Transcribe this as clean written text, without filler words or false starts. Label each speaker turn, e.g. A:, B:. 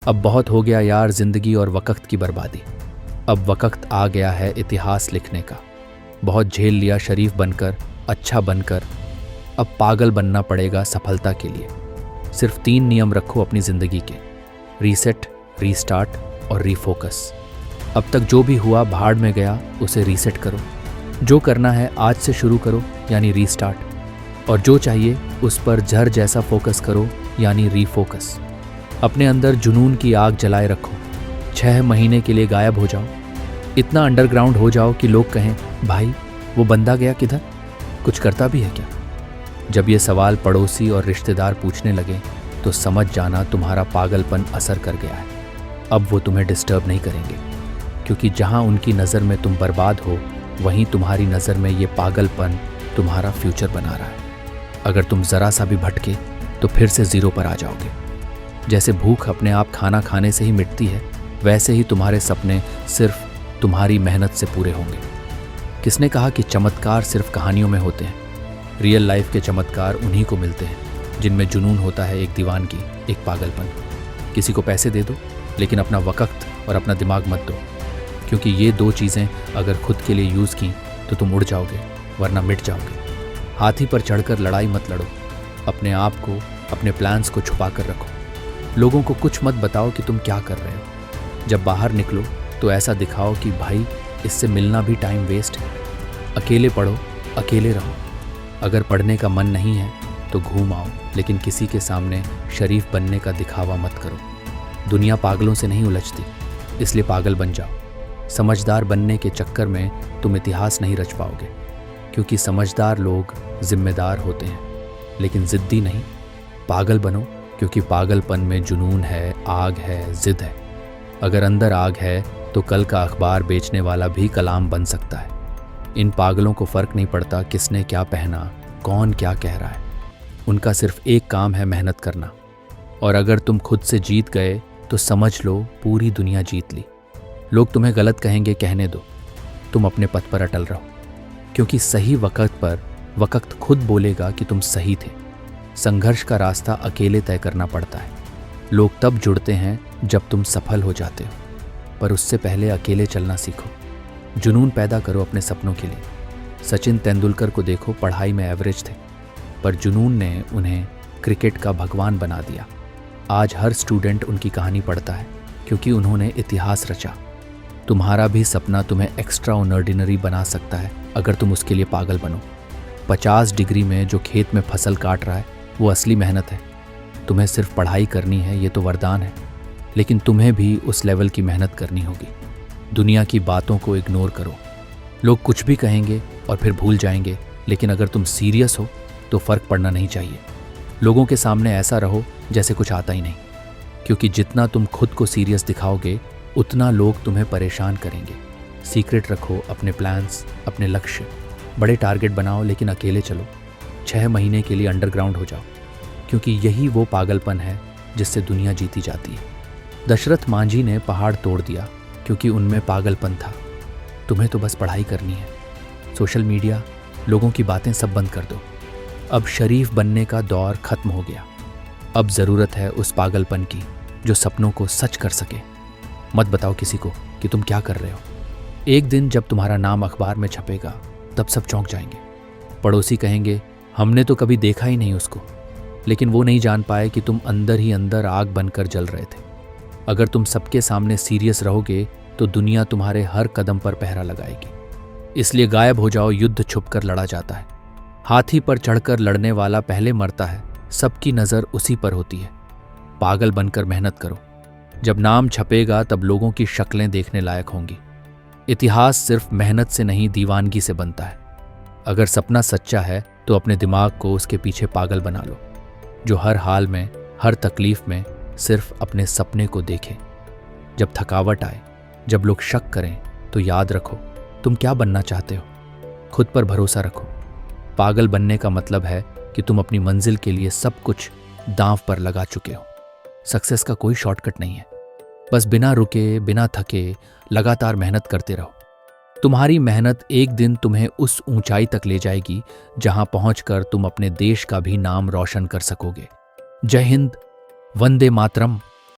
A: अब बहुत हो गया यार जिंदगी और वक्त की बर्बादी। अब वक्त आ गया है इतिहास लिखने का। बहुत झेल लिया शरीफ बनकर, अच्छा बनकर। अब पागल बनना पड़ेगा सफलता के लिए। सिर्फ 3 नियम रखो अपनी जिंदगी के: रीसेट, रीस्टार्ट और रीफोकस। अब तक जो भी हुआ भाड़ में गया, उसे रीसेट करो। जो करना है आज से शुरू करो, यानी रीस्टार्ट। और जो चाहिए उस पर झर जैसा फोकस करो, यानी रीफोकस। अपने अंदर जुनून की आग जलाए रखो। 6 महीने के लिए गायब हो जाओ। इतना अंडरग्राउंड हो जाओ कि लोग कहें, भाई वो बंदा गया किधर, कुछ करता भी है क्या? जब ये सवाल पड़ोसी और रिश्तेदार पूछने लगे तो समझ जाना तुम्हारा पागलपन असर कर गया है। अब वो तुम्हें डिस्टर्ब नहीं करेंगे, क्योंकि जहां उनकी नज़र में तुम बर्बाद हो, वहीं तुम्हारी नज़र में ये पागलपन तुम्हारा फ्यूचर बना रहा है। अगर तुम ज़रा सा भी भटके तो फिर से ज़ीरो पर आ जाओगे। जैसे भूख अपने आप खाना खाने से ही मिटती है, वैसे ही तुम्हारे सपने सिर्फ तुम्हारी मेहनत से पूरे होंगे। किसने कहा कि चमत्कार सिर्फ कहानियों में होते हैं? रियल लाइफ के चमत्कार उन्हीं को मिलते हैं जिनमें जुनून होता है, एक दीवानगी, एक पागलपन। किसी को पैसे दे दो, लेकिन अपना वक्त और अपना दिमाग मत दो, क्योंकि ये 2 चीज़ें अगर खुद के लिए यूज़ की तो तुम उड़ जाओगे, वरना मिट जाओगे। हाथी पर चढ़कर लड़ाई मत लड़ो। अपने आप को, अपने प्लान्स को छुपा कर रखो। लोगों को कुछ मत बताओ कि तुम क्या कर रहे हो। जब बाहर निकलो तो ऐसा दिखाओ कि भाई इससे मिलना भी टाइम वेस्ट है। अकेले पढ़ो, अकेले रहो। अगर पढ़ने का मन नहीं है तो घूम आओ, लेकिन किसी के सामने शरीफ बनने का दिखावा मत करो। दुनिया पागलों से नहीं उलझती, इसलिए पागल बन जाओ। समझदार बनने के चक्कर में तुम इतिहास नहीं रच पाओगे, क्योंकि समझदार लोग जिम्मेदार होते हैं, लेकिन ज़िद्दी नहीं। पागल बनो, क्योंकि पागलपन में जुनून है, आग है, ज़िद है। अगर अंदर आग है तो कल का अखबार बेचने वाला भी कलाम बन सकता है। इन पागलों को फ़र्क नहीं पड़ता किसने क्या पहना, कौन क्या कह रहा है। उनका सिर्फ एक काम है, मेहनत करना। और अगर तुम खुद से जीत गए तो समझ लो पूरी दुनिया जीत ली। लोग तुम्हें गलत कहेंगे, कहने दो। तुम अपने पथ पर अटल रहो, क्योंकि सही वक्त पर वक्त खुद बोलेगा कि तुम सही थे। संघर्ष का रास्ता अकेले तय करना पड़ता है। लोग तब जुड़ते हैं जब तुम सफल हो जाते हो, पर उससे पहले अकेले चलना सीखो। जुनून पैदा करो अपने सपनों के लिए। सचिन तेंदुलकर को देखो, पढ़ाई में एवरेज थे, पर जुनून ने उन्हें क्रिकेट का भगवान बना दिया। आज हर स्टूडेंट उनकी कहानी पढ़ता है, क्योंकि उन्होंने इतिहास रचा। तुम्हारा भी सपना तुम्हें एक्स्ट्रा ऑर्डिनरी बना सकता है, अगर तुम उसके लिए पागल बनो। 50 डिग्री में जो खेत में फसल काट रहा है, वो असली मेहनत है। तुम्हें सिर्फ पढ़ाई करनी है, ये तो वरदान है, लेकिन तुम्हें भी उस लेवल की मेहनत करनी होगी। दुनिया की बातों को इग्नोर करो। लोग कुछ भी कहेंगे और फिर भूल जाएंगे, लेकिन अगर तुम सीरियस हो तो फ़र्क पड़ना नहीं चाहिए। लोगों के सामने ऐसा रहो जैसे कुछ आता ही नहीं, क्योंकि जितना तुम खुद को सीरियस दिखाओगे, उतना लोग तुम्हें परेशान करेंगे। सीक्रेट रखो अपने प्लान्स, अपने लक्ष्य। बड़े टारगेट बनाओ, लेकिन अकेले चलो। 6 महीने के लिए अंडरग्राउंड हो जाओ, क्योंकि यही वो पागलपन है जिससे दुनिया जीती जाती है। दशरथ मांझी ने पहाड़ तोड़ दिया क्योंकि उनमें पागलपन था। तुम्हें तो बस पढ़ाई करनी है। सोशल मीडिया, लोगों की बातें सब बंद कर दो। अब शरीफ बनने का दौर खत्म हो गया। अब ज़रूरत है उस पागलपन की जो सपनों को सच कर सके। मत बताओ किसी को कि तुम क्या कर रहे हो। एक दिन जब तुम्हारा नाम अखबार में छपेगा, तब सब चौंक जाएंगे। पड़ोसी कहेंगे, हमने तो कभी देखा ही नहीं उसको। लेकिन वो नहीं जान पाए कि तुम अंदर ही अंदर आग बनकर जल रहे थे। अगर तुम सबके सामने सीरियस रहोगे तो दुनिया तुम्हारे हर कदम पर पहरा लगाएगी। इसलिए गायब हो जाओ। युद्ध छुपकर लड़ा जाता है। हाथी पर चढ़कर लड़ने वाला पहले मरता है। सबकी नज़र उसी पर होती है। पागल बनकर मेहनत करो। जब नाम छपेगा तब लोगों की शक्लें देखने लायक होंगी। इतिहास सिर्फ मेहनत से नहीं, दीवानगी से बनता है। अगर सपना सच्चा है तो अपने दिमाग को उसके पीछे पागल बना लो, जो हर हाल में, हर तकलीफ में सिर्फ अपने सपने को देखे। जब थकावट आए, जब लोग शक करें, तो याद रखो तुम क्या बनना चाहते हो। खुद पर भरोसा रखो। पागल बनने का मतलब है कि तुम अपनी मंजिल के लिए सब कुछ दांव पर लगा चुके हो। सक्सेस का कोई शॉर्टकट नहीं है। बस बिना रुके, बिना थके लगातार मेहनत करते रहो। तुम्हारी मेहनत एक दिन तुम्हें उस ऊंचाई तक ले जाएगी जहां पहुंचकर तुम अपने देश का भी नाम रोशन कर सकोगे। जय हिंद, वंदे मातरम।